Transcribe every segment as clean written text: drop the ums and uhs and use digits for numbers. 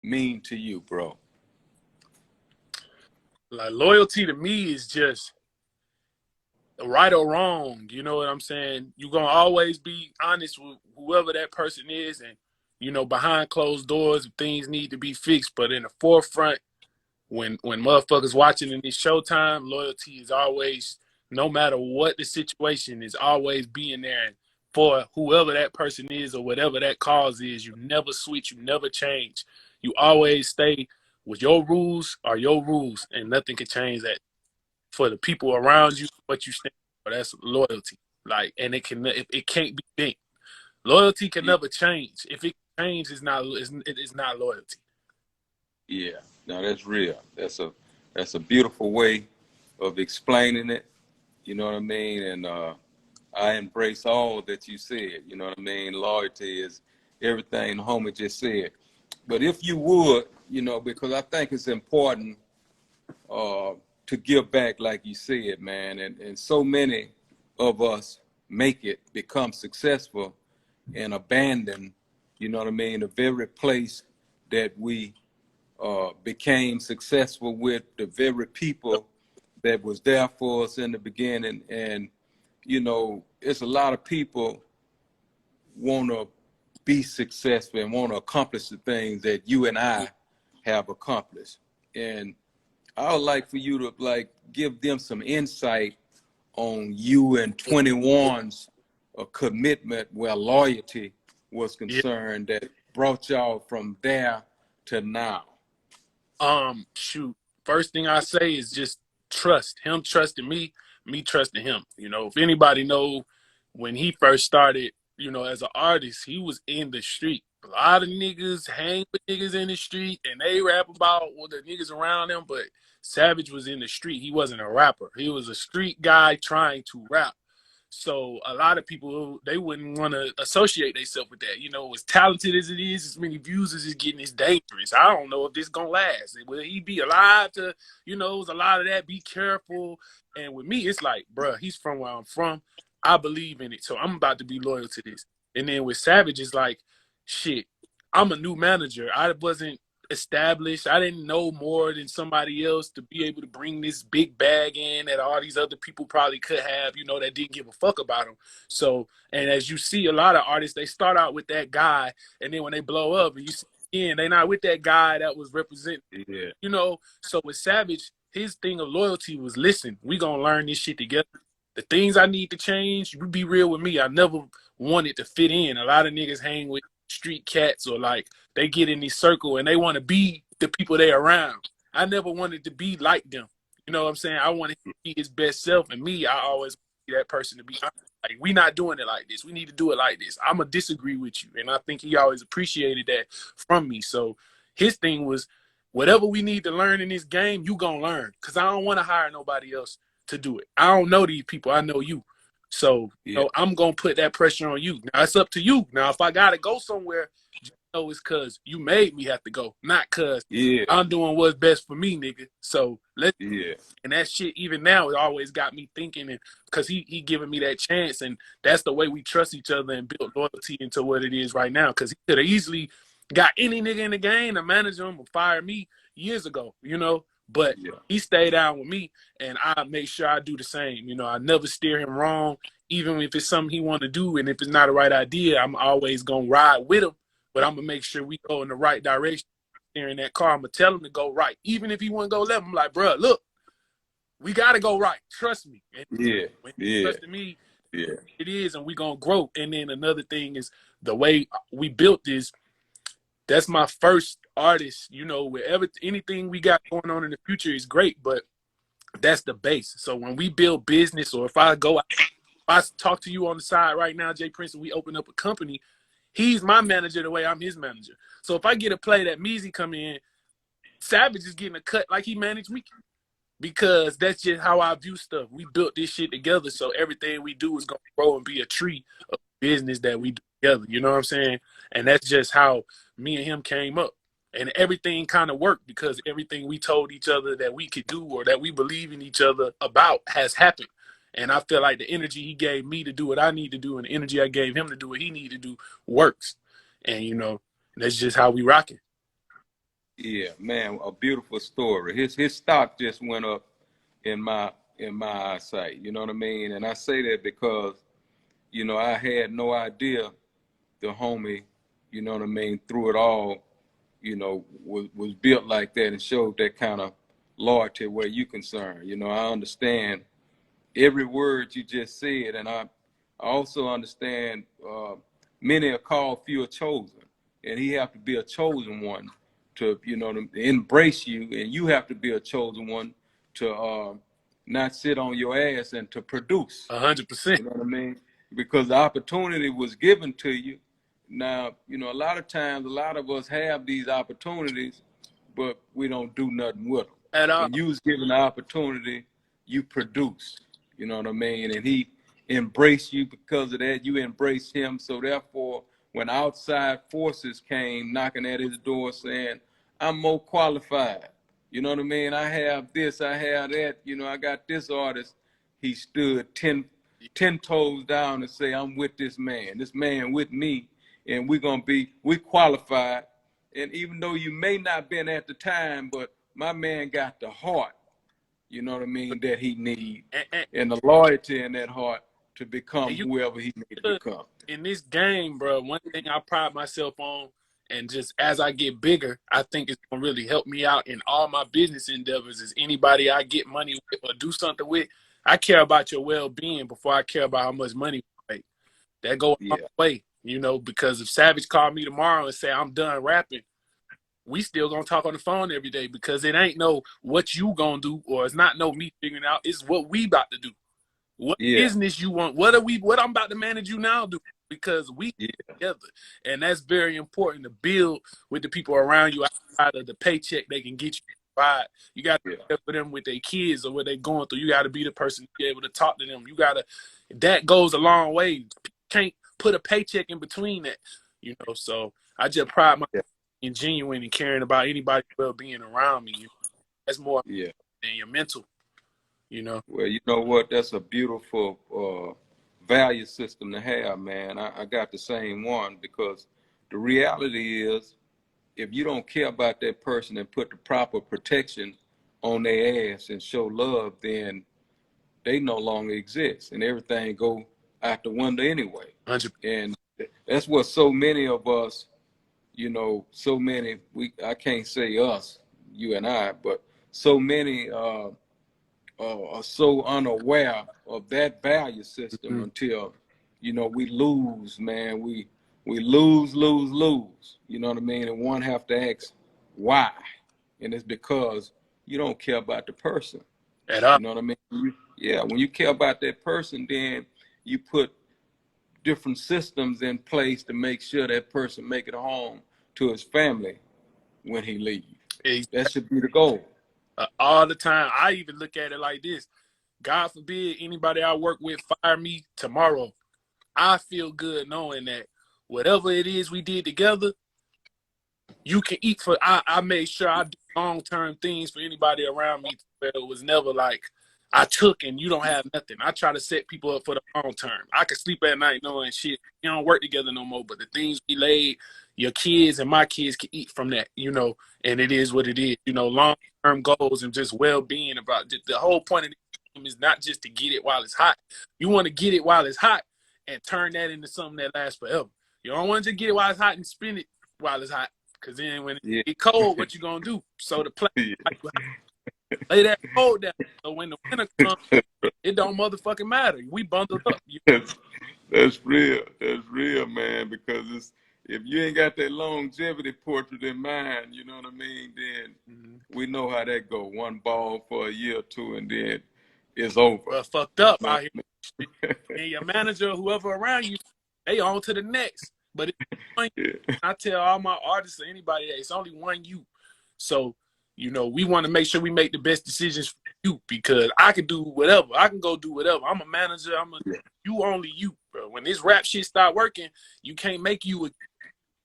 mean to you, bro? Like loyalty to me is just right or wrong. You know what I'm saying? You're gonna always be honest with whoever that person is, and behind closed doors, things need to be fixed. But in the forefront, when motherfuckers watching in this Showtime, loyalty is always, no matter what the situation, is always being there for whoever that person is or whatever that cause is. You never switch, you never change. You always stay with your rules are your rules, and nothing can change that. For the people around you, what you stand for, that's loyalty. Like, and it can't be bent. Loyalty can Yeah, never change. If it changes, it's not loyalty. yeah. No, that's real. That's a beautiful way of explaining it. You know what I mean? And I embrace all that you said. You know what I mean? Loyalty is everything the homie just said. But if you would, because I think it's important uh, to give back, like you said, man. And so many of us make it, become successful, and abandon, you know what I mean, the very place that we became successful with, the very people that was there for us in the beginning. And, it's a lot of people want to be successful and want to accomplish the things that you and I have accomplished. And I would like for you to give them some insight on you and 21's commitment where loyalty was Yeah. concerned that brought y'all from there to now. Shoot. First thing I say is just trust. Him trusting me trusting him. If anybody know, when he first started, as an artist, he was in the street. A lot of niggas hang with niggas in the street and they rap about the niggas around them, but Savage was in the street. He wasn't a rapper. He was a street guy trying to rap. So a lot of people, they wouldn't want to associate themselves with that. As talented as it is, as many views as it's getting, it's dangerous. I don't know if this gonna last. Will he be alive to, it was a lot of that. Be careful. And with me, it's like, bruh, he's from where I'm from. I believe in it. So I'm about to be loyal to this. And then with Savage, it's like, shit, I'm a new manager. I wasn't established. I didn't know more than somebody else to be able to bring this big bag in that all these other people probably could have, that didn't give a fuck about them. So, and as you see, a lot of artists, they start out with that guy, and then when they blow up, and you see again, they not with that guy that was representing. Yeah. So with Savage, his thing of loyalty was, listen, we gonna learn this shit together. The things I need to change, you be real with me. I never wanted to fit in. A lot of niggas hang with street cats, or like they get in this circle and they want to be the people they around. I never wanted to be like them. You know what I'm saying? I wanted to be his best self, and me, I always be that person to be honest. Like, we not doing it like this. We need to do it like this. I'm going to disagree with you. And I think he always appreciated that from me. So his thing was, whatever we need to learn in this game, you going to learn. Because I don't want to hire nobody else to do it. I don't know these people. I know you. So, Yeah. I'm going to put that pressure on you. Now, it's up to you. Now, if I got to go somewhere, it's because you made me have to go, not because I'm doing what's best for me, nigga. So and that shit, even now, it always got me thinking, and because he giving me that chance, and that's the way we trust each other and build loyalty into what it is right now. Because he could have easily got any nigga in the game to manage him or fire me years ago, But he stayed down with me, and I make sure I do the same. I never steer him wrong, even if it's something he want to do, and if it's not the right idea, I'm always gonna ride with him. But I'm gonna make sure we go in the right direction. In that car, I'm gonna tell him to go right, even if he want to go left. I'm like, bro, look, we gotta go right. Trust me. And when he trusted me, it is, and we gonna grow. And then another thing is the way we built this. That's my first artist. Wherever anything we got going on in the future is great, but that's the base. So when we build business, or if I talk to you on the side right now, Jay Prince, and we open up a company, he's my manager the way I'm his manager. So if I get a play that meez come in, Savage is getting a cut like he managed me, because that's just how I view stuff. We built this shit together, so everything we do is going to grow and be a tree of business that we do together. You know what I'm saying? And that's just how me and him came up. And everything kind of worked, because everything we told each other that we could do, or that we believe in each other about, has happened. And I feel like the energy he gave me to do what I need to do, and the energy I gave him to do what he needed to do, works. And, that's just how we rock it. Yeah, man, a beautiful story. His stock just went up in my eyesight. You know what I mean? And I say that because, you know, I had no idea the homie, you know what I mean, through it all, you know, was built like that and showed that kind of loyalty where you concerned. You know, I understand every word you just said, and I also understand many are called, few are chosen, and he have to be a chosen one to, you know, to embrace you, and you have to be a chosen one to not sit on your ass and to produce. 100%. You know what I mean? Because the opportunity was given to you. Now, you know, a lot of times, a lot of us have these opportunities, but we don't do nothing with them. At all. When you was given the opportunity, you produced. You know what I mean? And he embraced you because of that. You embraced him. So therefore, when outside forces came knocking at his door saying, I'm more qualified. You know what I mean? I have this, I have that. You know, I got this artist. He stood 10 toes down and say, I'm with this man with me, and we qualified. And even though you may not been at the time, but my man got the heart, you know what I mean, that he need, and the loyalty in that heart to become you, whoever he need to become. in this game, bro, one thing I pride myself on, and just as I get bigger, I think it's gonna really help me out in all my business endeavors. Is anybody I get money with or do something with, I care about your well-being before I care about how much money we make. That goes a long way, you know, because if Savage called me tomorrow and say I'm done rapping, we still gonna talk on the phone every day, because it ain't no what you gonna do, or it's not no me figuring out, it's what we about to do. What business you want? What I'm about to manage you now do, because we together. And that's very important to build with the people around you outside of the paycheck they can get you. Right. You got to be there for them with their kids or what they're going through. You got to be the person to be able to talk to them. You got to, that goes a long way. Can't put a paycheck in between that, you know. So I just pride myself in genuine and caring about anybody's well-being around me. You know? That's more than your mental. You know. Well, you know what? That's a beautiful value system to have, man. I got the same one, because the reality is, if you don't care about that person and put the proper protection on their ass and show love, then they no longer exist, and everything go out the window anyway. 100%. And that's what so many of us, you know, so many, I can't say us, you and I, but so many are so unaware of that value system until, you know, we lose, man. We lose. You know what I mean? And one have to ask why, and it's because you don't care about the person. At all. You know what I mean? When you care about that person, then you put different systems in place to make sure that person make it home to his family when he leaves. Exactly. That should be the goal. All the time. I even look at it like this. God forbid anybody I work with fire me tomorrow. I feel good knowing that whatever it is we did together, you can eat for. I made sure I do long-term things for anybody around me. Where it was never like I took and you don't have nothing. I try to set people up for the long term. I could sleep at night knowing shit, you don't work together no more, but the things we laid, your kids and my kids can eat from that, you know, and it is what it is. You know, long-term goals and just well-being. About the whole point of the game is not just to get it while it's hot. You want to get it while it's hot and turn that into something that lasts forever. You don't want to just get it while it's hot and spin it while it's hot. Because then when it get cold, what you going to do? So the play, lay that cold down. So when the winter comes, it don't motherfucking matter. We bundled up. That's real. That's real, man. Because if you ain't got that longevity portrait in mind, you know what I mean, then we know how that go. One ball for a year or two, and then it's over. Well, fucked up out here. And your manager, whoever around you, they on to the next. But I tell all my artists or anybody that it's only one you. So, you know, we want to make sure we make the best decisions for you, because I can do whatever. I can go do whatever. I'm a manager. You only you, bro. When this rap shit start working, you can't make you.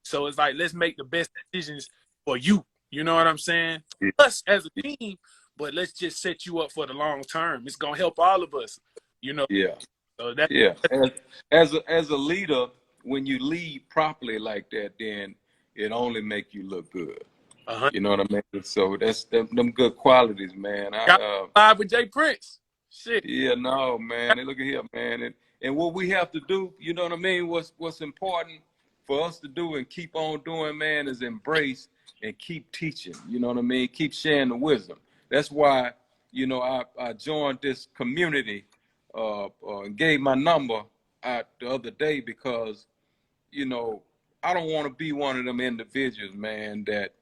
So it's like, let's make the best decisions for you. You know what I'm saying? Us as a team, but let's just set you up for the long term. It's gonna help all of us. You know. So as a leader, when you lead properly like that, then it only make you look good. You know what I mean? So that's them good qualities, man. Got live with Jay Prince. Shit. Yeah, no, man. And look at here, man. And what we have to do, you know what I mean? What's important for us to do and keep on doing, man, is embrace and keep teaching. You know what I mean? Keep sharing the wisdom. That's why, you know, I joined this community and gave my number out the other day because, you know, I don't want to be one of them individuals, man, that,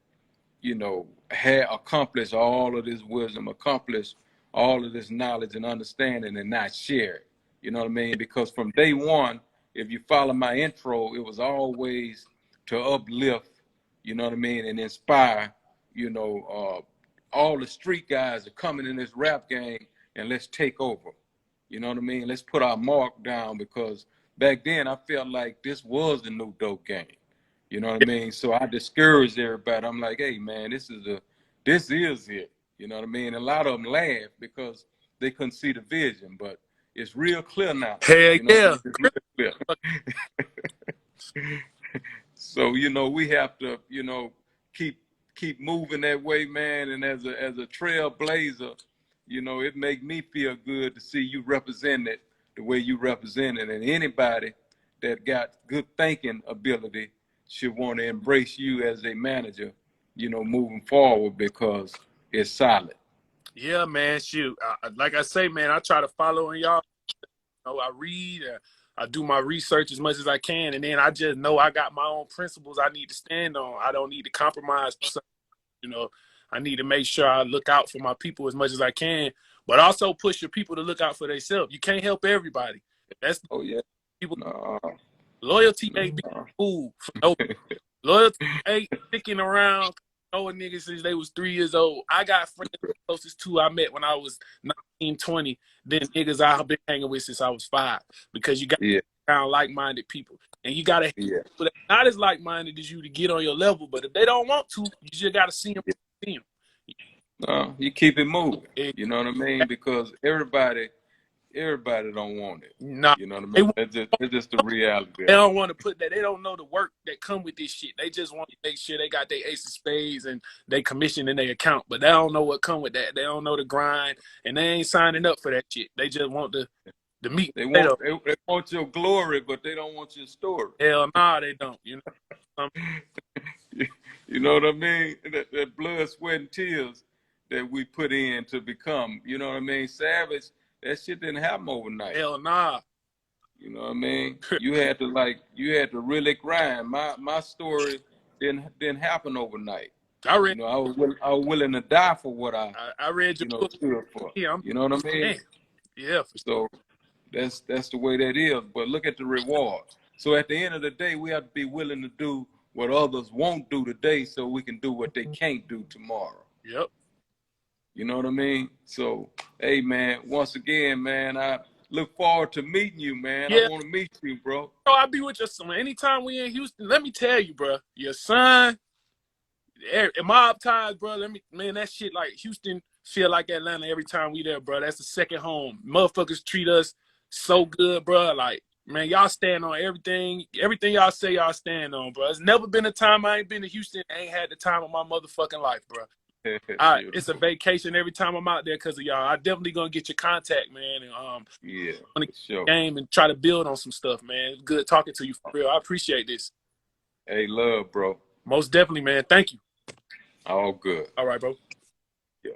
you know, had accomplished all of this wisdom, accomplished all of this knowledge and understanding and not share it. You know what I mean? Because from day one, if you follow my intro, it was always to uplift, you know what I mean, and inspire, you know, all the street guys are coming in this rap game and let's take over. You know what I mean? Let's put our mark down because back then I felt like this was the new dope game. You know what I mean? So I discouraged everybody. I'm like, hey man, this is it. You know what I mean? A lot of them laugh because they couldn't see the vision, but it's real clear now. Hell you know yeah. It's real clear. So, you know, we have to, you know, keep moving that way, man. And as a trailblazer, you know, it make me feel good to see you represent it the way you represent it. And anybody that got good thinking ability should want to embrace you as a manager, you know, moving forward because it's solid. Yeah, man. Shoot, like I say, man, I try to follow in y'all. You know, I read, I do my research as much as I can, and then I just know I got my own principles I need to stand on. I don't need to compromise. You know, I need to make sure I look out for my people as much as I can, but also push your people to look out for themselves. You can't help everybody. That's people. Loyalty ain't being fooled for no. Loyalty ain't sticking around. Knowing niggas since they was 3 years old. I got friends closest to I met when I was 19, 20. Then niggas I've been hanging with since I was 5. Because you got around like-minded people. And you got to people that not as like-minded as you to get on your level. But if they don't want to, you just got to see them. No, you keep it moving. You know what I mean? Because everybody don't want it. Nah, you know what I mean? It's just the reality. They don't want to put that. They don't know the work that come with this shit. They just want to make sure they got their ace of spades and they commission in their account. But they don't know what come with that. They don't know the grind, and they ain't signing up for that shit. They just want the meat. They want your glory, but they don't want your story. Hell nah, they don't. You know. You know what I mean? That blood, sweat, and tears that we put in to become. You know what I mean? Savage. That shit didn't happen overnight. Hell nah. You know what I mean? You had to really grind. My story didn't happen overnight. I was willing to die for what I read your book. Stood for. Yeah, you know what I mean? Man. Yeah. So that's the way that is. But look at the reward. So at the end of the day, we have to be willing to do what others won't do today so we can do what they can't do tomorrow. Yep. You know what I mean? So, hey, man, once again, man, I look forward to meeting you, man. Yeah. I want to meet you, bro. Bro, I'll be with your son. Anytime we in Houston, let me tell you, bro, your son, mob ties, bro, man, that shit like Houston feel like Atlanta every time we there, bro. That's the second home. Motherfuckers treat us so good, bro. Like, man, y'all stand on everything. Everything y'all say, y'all stand on, bro. There's never been a time I ain't been to Houston and ain't had the time of my motherfucking life, bro. It's a vacation every time I'm out there because of y'all. I definitely gonna get your contact, man. And sure. Game and try to build on some stuff, man. It's good talking to you for real. I appreciate this. Hey, love, bro. Most definitely, man. Thank you. All good. All right, bro. Yeah.